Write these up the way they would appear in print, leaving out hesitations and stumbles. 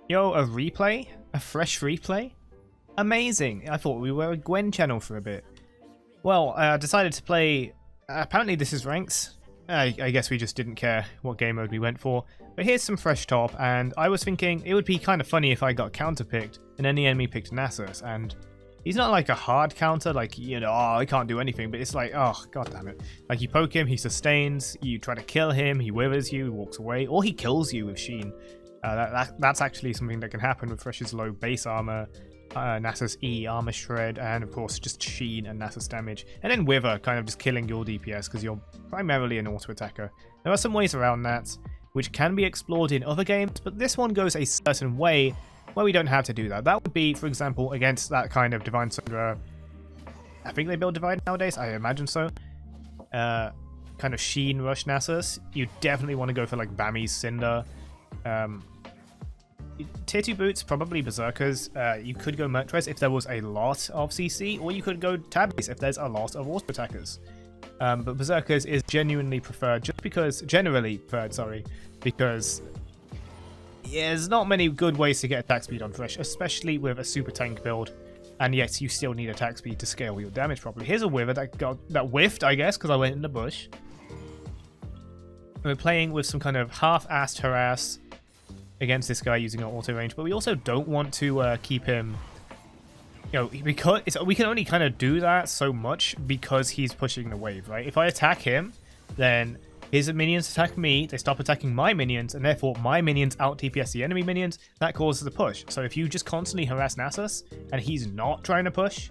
Yo, a replay? A fresh replay? Amazing! I thought we were a Gwen channel for a bit. Well, I decided to play... apparently this is ranks. I guess we just didn't care what game mode we went for. But here's some fresh top, and I was thinking it would be kind of funny if I got counter-picked, and then the enemy picked Nasus, and... he's not like a hard counter, like, you know, oh, I can't do anything, but it's like, oh, god damn it. Like, you poke him, he sustains, you try to kill him, he withers you, he walks away, or he kills you with Sheen. That's actually something that can happen with Thresh's low base armor, Nasus E, armor shred, and of course just Sheen and Nasus damage. And then Wither, kind of just killing your DPS because you're primarily an auto attacker. There are some ways around that, which can be explored in other games, but this one goes a certain way where we don't have to do that. That would be, for example, against that kind of Divine Sundra. I think they build Divine nowadays, I imagine so. Kind of Sheen Rush Nasus. You definitely want to go for like Bami's Cinder. Tier 2 boots, probably Berserkers. You could go Mertres if there was a lot of CC, or you could go Tabbies if there's a lot of auto attackers. But Berserkers is genuinely preferred, just because, generally preferred, sorry, because yeah, there's not many good ways to get attack speed on Thresh, especially with a super tank build, and yes, you still need attack speed to scale your damage properly. Here's a Wither that whiffed, I guess, because I went in the bush. We're playing with some kind of half-assed harass against this guy using our auto range, but we also don't want to keep him, you know, because we can only kind of do that so much because he's pushing the wave, right? If I attack him, then his minions attack me, they stop attacking my minions, and therefore my minions out DPS the enemy minions. That causes the push. So if you just constantly harass Nasus and he's not trying to push,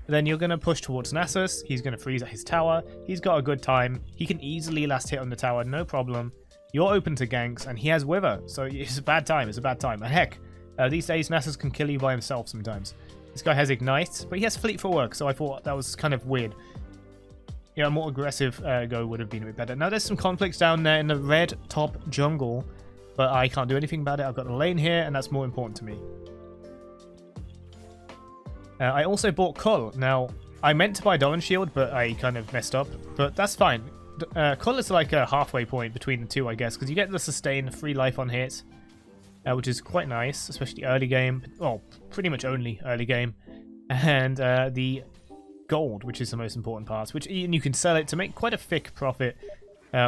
then you're going to push towards Nasus, he's going to freeze at his tower, he's got a good time, he can easily last hit on the tower, no problem. You're open to ganks, and he has Wither, so it's a bad time, it's a bad time. And heck, these days Nasus can kill you by himself sometimes. This guy has Ignite, but he has Fleet Footwork, so I thought that was kind of weird. Yeah, a more aggressive go would have been a bit better. Now there's some conflicts down there in the red top jungle, but I can't do anything about it. I've got the lane here, and that's more important to me. I also bought Cull. Now, I meant to buy Doran Shield, but I kind of messed up, but that's fine. Cull is like a halfway point between the two, I guess, because you get the sustain, free life on hit, which is quite nice, especially early game. Well, pretty much only early game. And the gold, which is the most important part, which you can sell it to make quite a thick profit,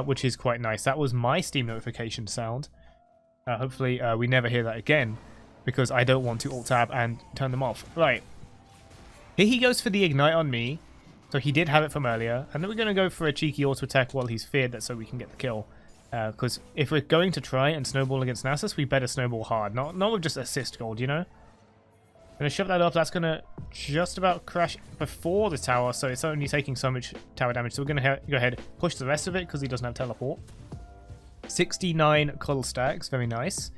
which is quite nice. That was my Steam notification sound. Hopefully we never hear that again, because I don't want to alt-tab and turn them off. Right. Here he goes for the Ignite on me. So he did have it from earlier, and then we're going to go for a cheeky auto attack while he's feared, that so we can get the kill. Because if we're going to try and snowball against Nasus, we better snowball hard, not with just assist gold, you know? I'm going to shove that up. That's going to just about crash before the tower, so it's only taking so much tower damage. So we're going to go ahead, push the rest of it because he doesn't have teleport. 69 cuddle stacks, very nice.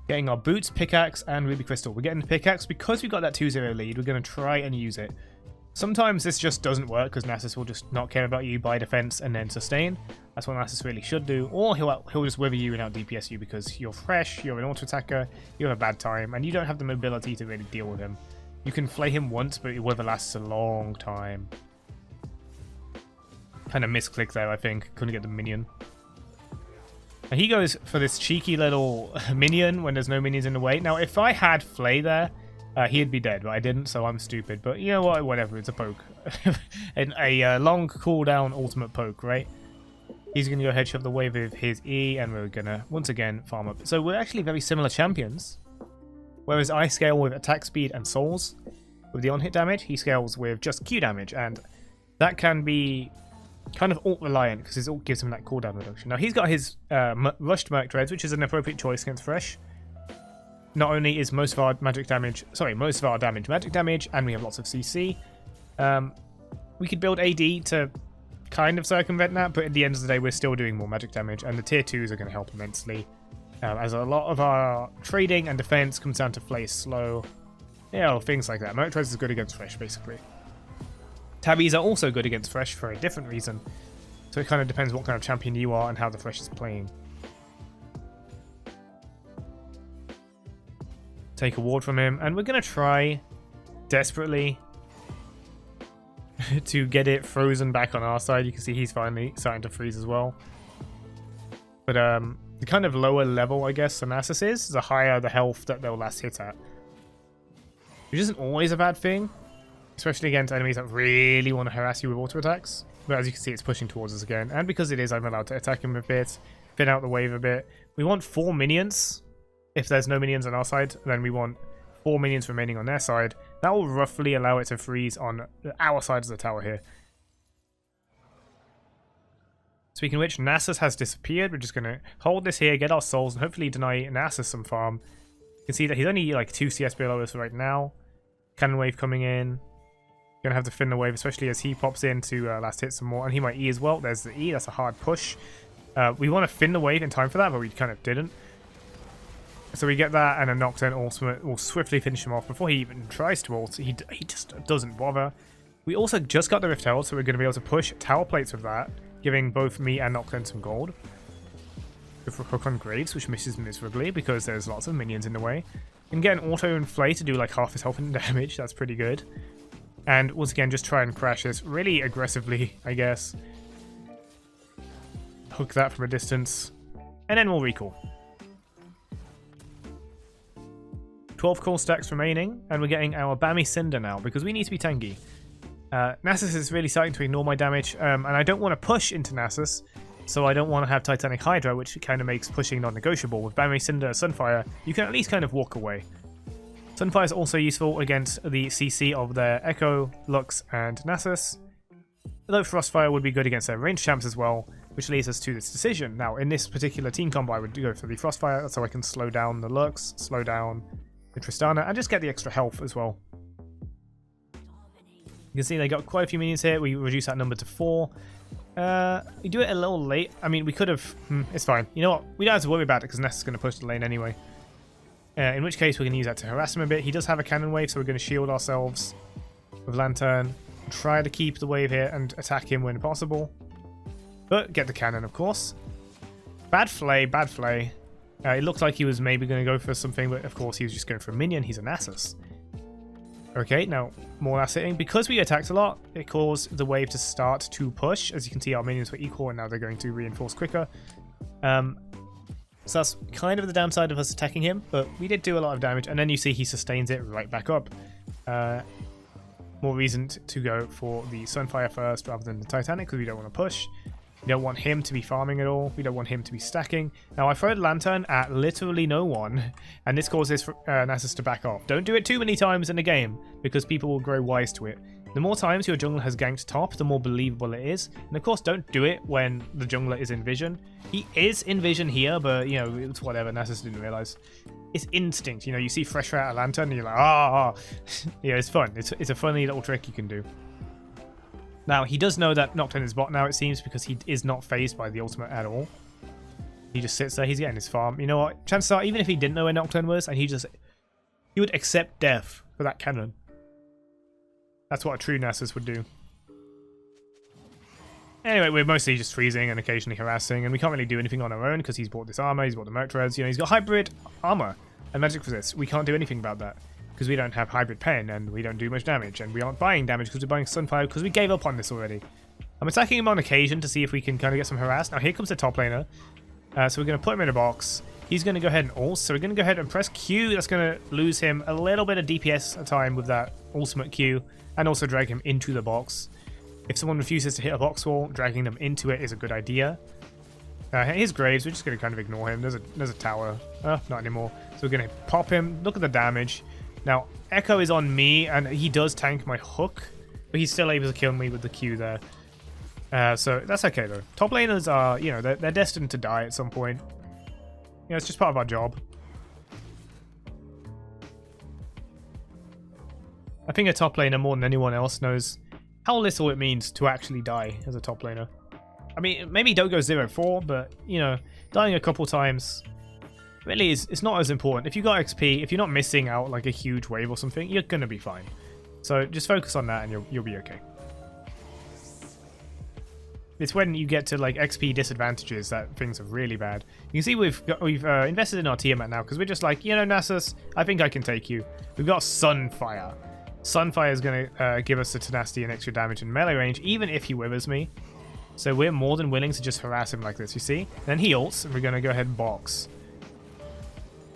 Getting our boots, pickaxe, and ruby crystal. We're getting the pickaxe because we got that 2-0 lead. We're going to try and use it. Sometimes this just doesn't work because Nasus will just not care about you, buy defense, and then sustain. That's what Nasus really should do. Or he'll just wither you and out DPS you because you're fresh, you're an auto attacker, you have a bad time, and you don't have the mobility to really deal with him. You can flay him once, but your wither lasts a long time. Kind of misclick there, I think. Couldn't get the minion. And he goes for this cheeky little minion when there's no minions in the way. Now, if I had Flay there, he'd be dead, but I didn't, so I'm stupid. But you know what? Whatever, it's a poke. a long cooldown ultimate poke, right? He's going to go ahead, shove the wave with his E, and we're going to, once again, farm up. So we're actually very similar champions. Whereas I scale with attack speed and souls with the on-hit damage, he scales with just Q damage, and that can be kind of ult-reliant, because his ult gives him that cooldown reduction. Now, he's got his rushed Merc Dreads, which is an appropriate choice against Thresh. Not only is most of our damage magic damage, and we have lots of CC, we could build AD to kind of circumvent that, but at the end of the day, we're still doing more magic damage, and the tier 2s are going to help immensely, as a lot of our trading and defense comes down to play slow, things like that. Merc Dreads is good against Thresh, basically. Tabbies are also good against Thresh for a different reason, so it kind of depends what kind of champion you are and how the Thresh is playing. Take a ward from him, and we're going to try desperately to get it frozen back on our side. You can see he's finally starting to freeze as well. But the kind of lower level, I guess, the Nasus is, the higher the health that they'll last hit at. Which isn't always a bad thing, especially against enemies that really want to harass you with auto attacks. But as you can see, it's pushing towards us again. And because it is, I'm allowed to attack him a bit, thin out the wave a bit. We want 4 minions. If there's no minions on our side, then we want 4 minions remaining on their side. That will roughly allow it to freeze on our side of the tower here. Speaking of which, Nasus has disappeared. We're just going to hold this here, get our souls, and hopefully deny Nasus some farm. You can see that he's only like 2 CS below us right now. Cannon wave coming in. Gonna have to fin the wave, especially as he pops in to last hit some more. And he might E as well. There's the E. That's a hard push. We want to fin the wave in time for that, but we kind of didn't. So we get that, and a Nocturne ultimate will swiftly finish him off before he even tries to ult. He just doesn't bother. We also just got the Rift Herald, so we're going to be able to push tower plates with that, giving both me and Nocturne some gold. Go for Hook on Graves, which misses miserably because there's lots of minions in the way. And get an auto inflate to do like half his health and damage. That's pretty good. And once again, just try and crash this really aggressively, I guess. Hook that from a distance. And then we'll recall. 12 core stacks remaining, and we're getting our Bammy Cinder now, because we need to be tanky. Nasus is really starting to ignore my damage, and I don't want to push into Nasus, so I don't want to have Titanic Hydra, which kind of makes pushing non-negotiable. With Bammy Cinder, Sunfire, you can at least kind of walk away. Sunfire is also useful against the CC of their Echo, Lux, and Nasus, although Frostfire would be good against their ranged champs as well, which leads us to this decision. Now, in this particular team combo, I would go for the Frostfire, so I can slow down the Lux, slow down the Tristana, and just get the extra health as well. You can see they got quite a few minions here. We reduce that number to 4. We do it a little late. I mean, we could have... it's fine. You know what? We don't have to worry about it because Ness is going to push the lane anyway. In which case, we're going to use that to harass him a bit. He does have a cannon wave, so we're going to shield ourselves with Lantern. Try to keep the wave here and attack him when possible. But get the cannon, of course. Bad flay, bad flay. It looked like he was maybe going to go for something, but of course he was just going for a minion. He's a Nasus. Okay, now more last hitting. Because we attacked a lot, it caused the wave to start to push. As you can see, our minions were equal, and now they're going to reinforce quicker. So that's kind of the downside of us attacking him, but we did do a lot of damage. And then you see he sustains it right back up. More reason to go for the Sunfire first rather than the Titanic, because we don't want to push. We don't want him to be farming at all. We don't want him to be stacking. Now, I thrown Lantern at literally no one, and this causes Nasus to back off. Don't do it too many times in a game, because people will grow wise to it. The more times your jungler has ganked top, the more believable it is. And of course, don't do it when the jungler is in vision. He is in vision here, but, you know, it's whatever. Nasus didn't realize. It's instinct. You know, you see Thresh out a Lantern, and you're like, ah. Yeah, it's fun. It's a funny little trick you can do. Now, he does know that Nocturne is bot now, it seems, because he is not phased by the ultimate at all. He just sits there, he's getting his farm. You know what? Chances are, even if he didn't know where Nocturne was, and he would accept death for that cannon. That's what a true Nasus would do. Anyway, we're mostly just freezing and occasionally harassing, and we can't really do anything on our own because he's bought this armor, he's bought the Mertreds, you know, he's got hybrid armor and magic resist. We can't do anything about that, because we don't have hybrid pen and we don't do much damage, and we aren't buying damage because we're buying Sunfire because we gave up on this already. I'm attacking him on occasion to see if we can kind of get some harass. Now here comes the top laner, so we're going to put him in a box. He's going to go ahead and ult, so we're going to go ahead and press Q. That's going to lose him a little bit of DPS at a time with that ultimate Q, and also drag him into the box. If someone refuses to hit a box wall, dragging them into it is a good idea. Here's Graves, we're just going to kind of ignore him. There's a tower. Not anymore. So we're going to pop him. Look at the damage. Now, Echo is on me, and he does tank my hook, but he's still able to kill me with the Q there. So that's okay, though. Top laners are, you know, they're destined to die at some point. You know, it's just part of our job. I think a top laner, more than anyone else, knows how little it means to actually die as a top laner. I mean, maybe don't go 0-4, but, you know, dying a couple times really it's not as important. If you got XP, if you're not missing out like a huge wave or something, you're gonna be fine. So just focus on that and you'll be okay. It's when you get to like XP disadvantages that things are really bad. You can see we've invested in our Tiamat now because we're just like, you know, Nasus, I think I can take you. We've got Sunfire. Sunfire is going to give us the tenacity and extra damage in melee range, even if he withers me. So we're more than willing to just harass him like this, you see? Then he ults, and we're going to go ahead and box.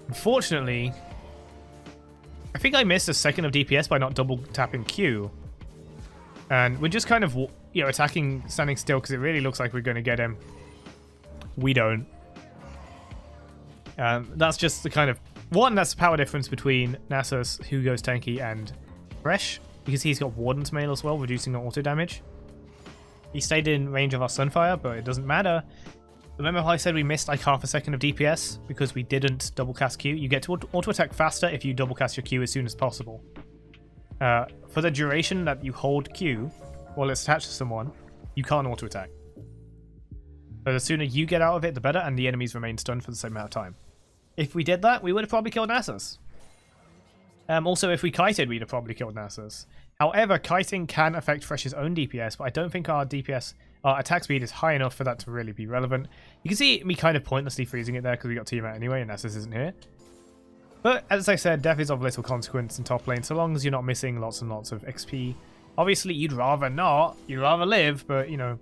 Unfortunately, I think I missed a second of DPS by not double tapping Q. And we're just kind of, you know, attacking standing still because it really looks like we're going to get him. We don't. That's just the kind of... One, that's the power difference between Nasus, who goes tanky, and Thresh. Because he's got Warden's Mail as well, reducing the auto damage. He stayed in range of our Sunfire, but it doesn't matter. Remember how I said we missed like half a second of DPS because we didn't double cast Q? You get to auto attack faster if you double cast your Q as soon as possible. For the duration that you hold Q while it's attached to someone, you can't auto attack. But the sooner you get out of it, the better, and the enemies remain stunned for the same amount of time. If we did that, we would have probably killed Nasus. Also, if we kited, we'd have probably killed Nasus. However, kiting can affect Thresh's own DPS, but I don't think our DPS, our attack speed is high enough for that to really be relevant. You can see me kind of pointlessly freezing it there because we got team out anyway and Nasus isn't here. But as I said, death is of little consequence in top lane, so long as you're not missing lots and lots of XP. Obviously, you'd rather not. You'd rather live, but, you know,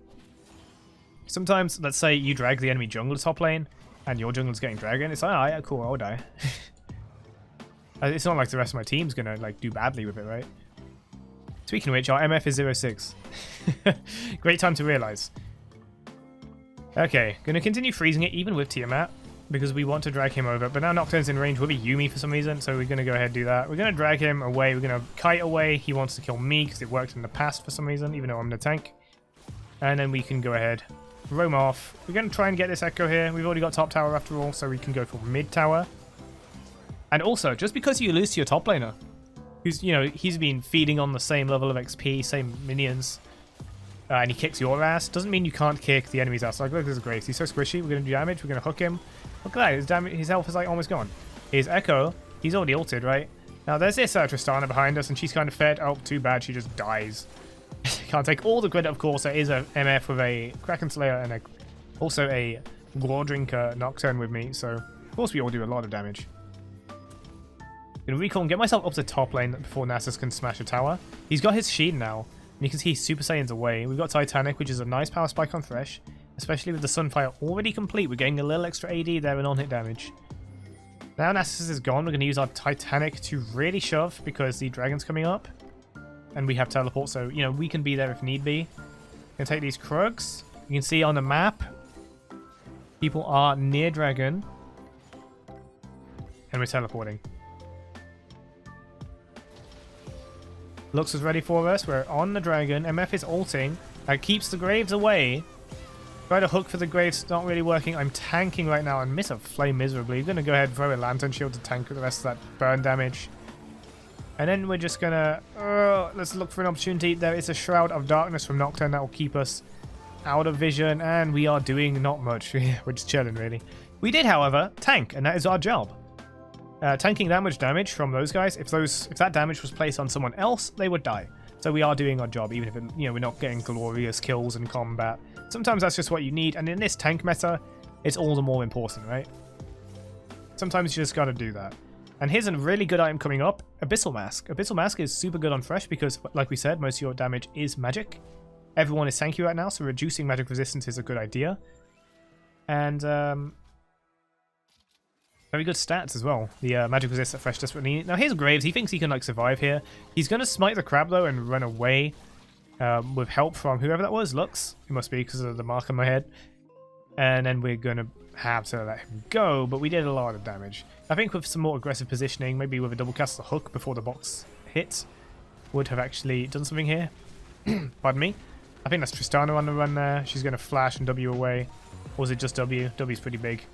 sometimes, let's say you drag the enemy jungle to top lane, and your jungle's getting dragon. It's like, alright, cool, I'll die. It's not like the rest of my team's gonna, like, do badly with it, right? Speaking of which, our MF is 0-6. Great time to realize. Okay, gonna continue freezing it, even with Tiamat, because we want to drag him over. But now Nocturne's in range with a Yuumi for some reason, so we're gonna go ahead and do that. We're gonna drag him away. We're gonna kite away. He wants to kill me, because it worked in the past for some reason, even though I'm the tank. And then we can go ahead, roam off. We're gonna try and get this Echo here. We've already got top tower after all, so we can go for mid tower. And also, just because you lose to your top laner, who's, you know, he's been feeding on the same level of XP, same minions, and he kicks your ass, doesn't mean you can't kick the enemy's ass. Like, look at this Grace. He's so squishy. We're going to do damage. We're going to hook him. Look at that. His health is, like, almost gone. Here's Echo. He's already ulted, right? Now, there's this Tristana behind us, and she's kind of fed. Oh, too bad. She just dies. Can't take all the credit, of course. There is a MF with a Kraken Slayer and also a Gore Drinker Nocturne with me, so of course we all do a lot of damage. I'm gonna recall and get myself up to top lane before Nasus can smash a tower. He's got his Sheen now, and you can see Super Saiyan's away. We've got Titanic, which is a nice power spike on Thresh, especially with the Sunfire already complete. We're getting a little extra AD there and on-hit damage. Now Nasus is gone, we're going to use our Titanic to really shove because the dragon's coming up. And we have teleport, so, you know, we can be there if need be. Gonna take these Krugs. You can see on the map, people are near dragon. And we're teleporting. Lux is ready for us. We're on the dragon. MF is ulting. That keeps the Graves away. Try to hook for the Graves. Not really working. I'm tanking right now and miss a flame miserably. Going to go ahead and throw a Lantern Shield to tank the rest of that burn damage. And then we're just going to... let's look for an opportunity. There is a Shroud of Darkness from Nocturne that will keep us out of vision. And we are doing not much. We're just chilling, really. We did, however, tank. And that is our job. Tanking that much damage from those guys, if that damage was placed on someone else, they would die. So we are doing our job, even if we're not getting glorious kills in combat. Sometimes that's just what you need, and in this tank meta, it's all the more important, right? Sometimes you just gotta do that. And here's a really good item coming up, Abyssal Mask. Abyssal Mask is super good on Thresh because, like we said, most of your damage is magic. Everyone is tanky right now, so reducing magic resistance is a good idea. And very good stats as well. The magic resist that Thresh desperately needs. Now here's Graves. He thinks he can like survive here. He's going to smite the crab though and run away with help from whoever that was. Lux. It must be because of the mark on my head. And then we're going to have to let him go. But we did a lot of damage. I think with some more aggressive positioning, maybe with a double cast the hook before the box hit, would have actually done something here. Pardon me. I think that's Tristana on the run there. She's going to flash and W away. Or is it just W? W's pretty big.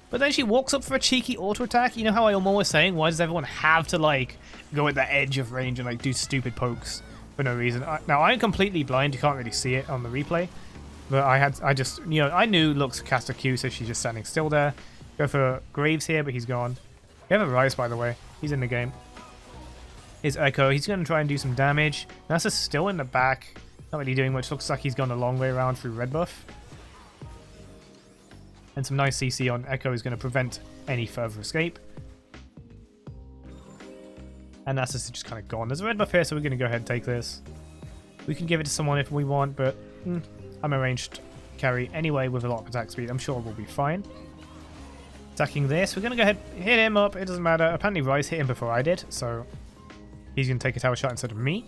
But then she walks up for a cheeky auto attack. You know how I'm always saying, why does everyone have to like go at the edge of range and like do stupid pokes for no reason? Now I'm completely blind, you can't really see it on the replay. But I knew Lux cast a Q, so she's just standing still there. Go for Graves here, but he's gone. We have a Rise, by the way. He's in the game. Here's Echo. He's going to try and do some damage. Nasus is still in the back. Not really doing much. Looks like he's gone a long way around through red buff. And some nice CC on Echo is going to prevent any further escape. And Nasus is just kind of gone. There's a red buff here, so we're going to go ahead and take this. We can give it to someone if we want, but I'm a ranged carry anyway with a lot of attack speed. I'm sure we'll be fine. Attacking this, we're going to go ahead, hit him up. It doesn't matter. Apparently Rise hit him before I did, so he's going to take a tower shot instead of me.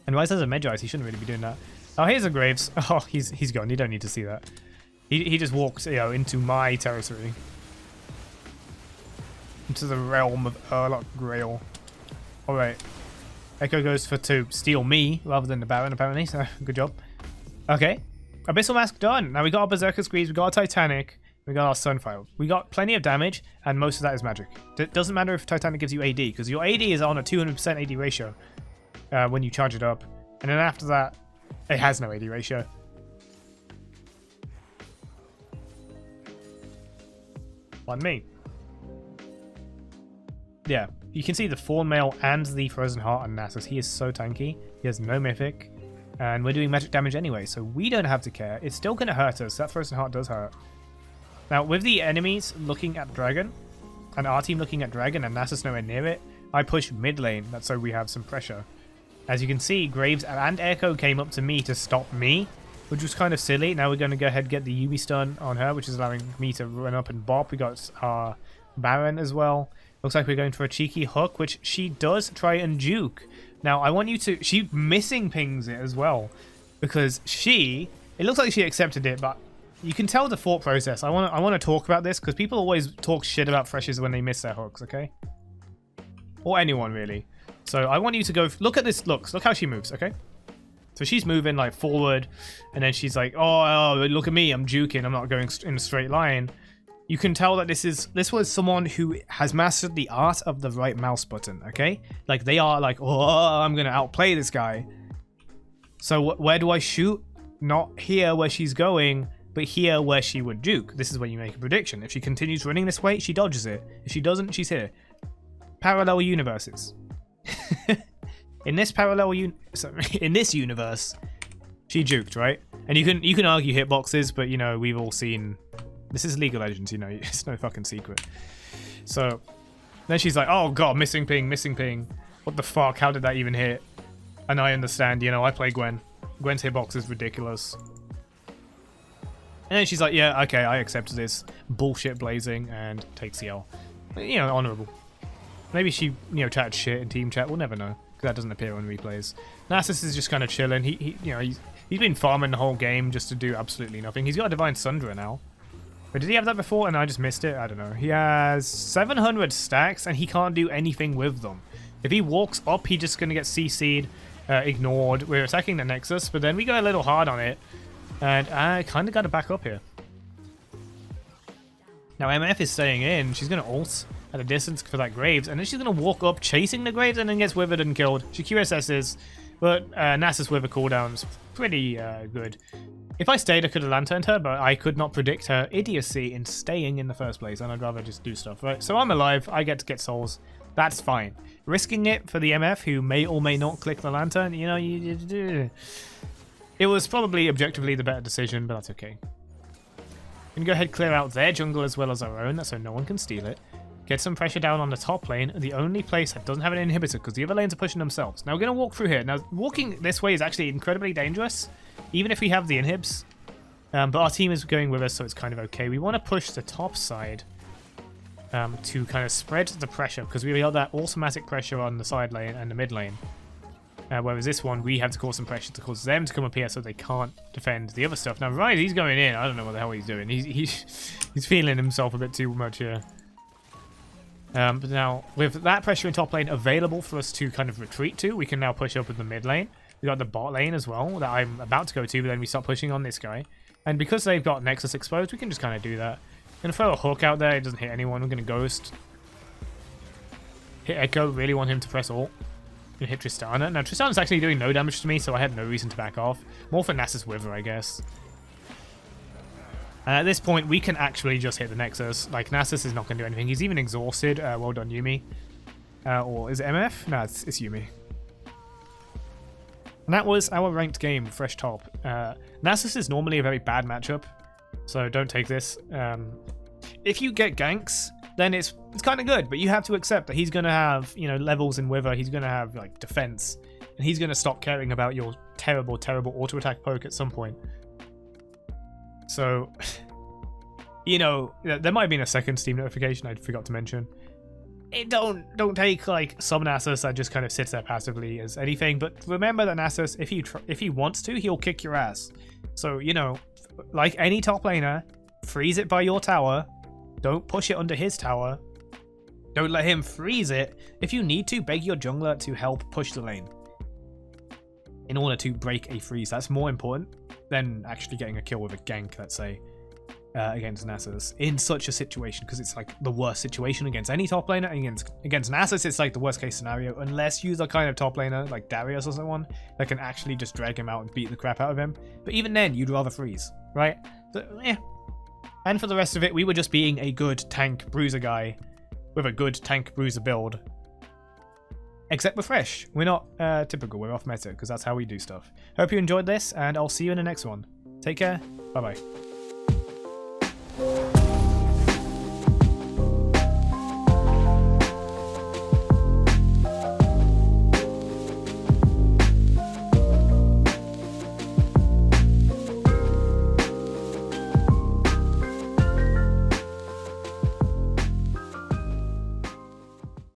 And Rise has a Medjay, so he shouldn't really be doing that. Oh, here's the Graves. Oh, he's gone. You don't need to see that. He just walked, you know, into my territory. Into the realm of Urlok Grail. Alright. Echo goes for to steal me rather than the Baron, apparently, so good job. Okay. Abyssal Mask done. Now we got our Berserker Squeeze, we got our Titanic, we got our Sunfire. We got plenty of damage, and most of that is magic. It doesn't matter if Titanic gives you AD, because your AD is on a 200% AD ratio when you charge it up. And then after that, it has no AD ratio. On me. Yeah, you can see the Fawn Mail and the Frozen Heart on Nasus. He is so tanky. He has no mythic. And we're doing magic damage anyway, so we don't have to care. It's still going to hurt us. That Frozen Heart does hurt. Now, with the enemies looking at Dragon, and our team looking at Dragon, and Nasus nowhere near it, I push mid lane. That's so we have some pressure. As you can see, Graves and Echo came up to me to stop me, which was kind of silly. Now we're going to go ahead and get the Yuumi stun on her, which is allowing me to run up and bop. We got our Baron as well. Looks like we're going for a cheeky hook, which she does try and juke. Now, I want you to... She missing pings it as well, because it looks like she accepted it, but you can tell the thought process. I want to talk about this, because people always talk shit about Threshers when they miss their hooks, okay? Or anyone, really. So I want you to go... Look at this. Look how she moves, okay? So she's moving, like, forward, and then she's like, oh, look at me, I'm juking, I'm not going in a straight line. You can tell that this was someone who has mastered the art of the right mouse button, okay? Like, they are like, oh, I'm going to outplay this guy. So where do I shoot? Not here where she's going, but here where she would juke. This is where you make a prediction. If she continues running this way, she dodges it. If she doesn't, she's here. Parallel universes. In this in this universe, she juked, right? And you can argue hitboxes, but you know, we've all seen... This is League of Legends, you know, it's no fucking secret. So, then she's like, oh god, missing ping. What the fuck, how did that even hit? And I understand, you know, I play Gwen. Gwen's hitbox is ridiculous. And then she's like, yeah, okay, I accept this bullshit blazing and takes the L. You know, honorable. Maybe she, you know, chatted shit in team chat, we'll never know. Because that doesn't appear on replays. Nasus is just kind of chilling. He you know, he's been farming the whole game just to do absolutely nothing. He's got a Divine Sundra now. But did he have that before and I just missed it? I don't know. He has 700 stacks and he can't do anything with them. If he walks up, he's just going to get CC'd, ignored. We're attacking the Nexus, but then we go a little hard on it. And I kind of got to back up here. Now MF is staying in. She's going to ult at a distance for that Graves. And then she's going to walk up chasing the Graves and then gets withered and killed. She QSS's, but Nasus wither cooldown's pretty good. If I stayed, I could have lanterned her, but I could not predict her idiocy in staying in the first place, and I'd rather just do stuff, right? So I'm alive, I get to get souls. That's fine. Risking it for the MF, who may or may not click the lantern, you know, it was probably objectively the better decision, but that's okay. We can go ahead and clear out their jungle as well as our own, so no one can steal it. Get some pressure down on the top lane, the only place that doesn't have an inhibitor, because the other lanes are pushing themselves. Now we're going to walk through here. Now, walking this way is actually incredibly dangerous, even if we have the inhibs. But our team is going with us, so it's kind of okay. We want to push the top side to kind of spread the pressure, because we got that automatic pressure on the side lane and the mid lane. Whereas this one, we have to cause some pressure to cause them to come up here so they can't defend the other stuff. Now, Rise, he's going in. I don't know what the hell he's doing. He's feeling himself a bit too much here. But now, with that pressure in top lane available for us to kind of retreat to, we can now push up with the mid lane. We got the bot lane as well that I'm about to go to, but then we start pushing on this guy. And because they've got Nexus exposed, we can just kind of do that. I'm going to throw a hook out there. It doesn't hit anyone. We're going to ghost. Hit Echo. Really want him to press ult. Going to hit Tristana. Now, Tristana's actually doing no damage to me, so I had no reason to back off. More for Nasus Wither, I guess. And at this point, we can actually just hit the Nexus. Like, Nasus is not going to do anything. He's even exhausted. Well done, Yuumi. Or is it MF? No, it's Yuumi. And that was our ranked game, Thresh top. Nasus is normally a very bad matchup, so don't take this. If you get ganks, then it's kind of good, but you have to accept that he's going to have, you know, levels in Wither. He's going to have, like, defense, and he's going to stop caring about your terrible, terrible auto-attack poke at some point. So, you know, there might have been a second Steam notification I forgot to mention. It don't take like some Nasus that just kind of sits there passively as anything, but remember that Nasus, if he wants to, he'll kick your ass. So, you know, like any top laner, freeze it by your tower. Don't push it under his tower. Don't let him freeze it. If you need to, beg your jungler to help push the lane in order to break a freeze. That's more important than actually getting a kill with a gank, let's say, against Nasus in such a situation, because it's like the worst situation against any top laner. And against Nasus, it's like the worst case scenario, unless you're the kind of top laner like Darius or someone that can actually just drag him out and beat the crap out of him. But even then, you'd rather freeze, right? So, yeah. And for the rest of it, we were just being a good tank bruiser guy with a good tank bruiser build. Except with Thresh. We're not typical, we're off meta, because that's how we do stuff. Hope you enjoyed this, and I'll see you in the next one. Take care, bye bye.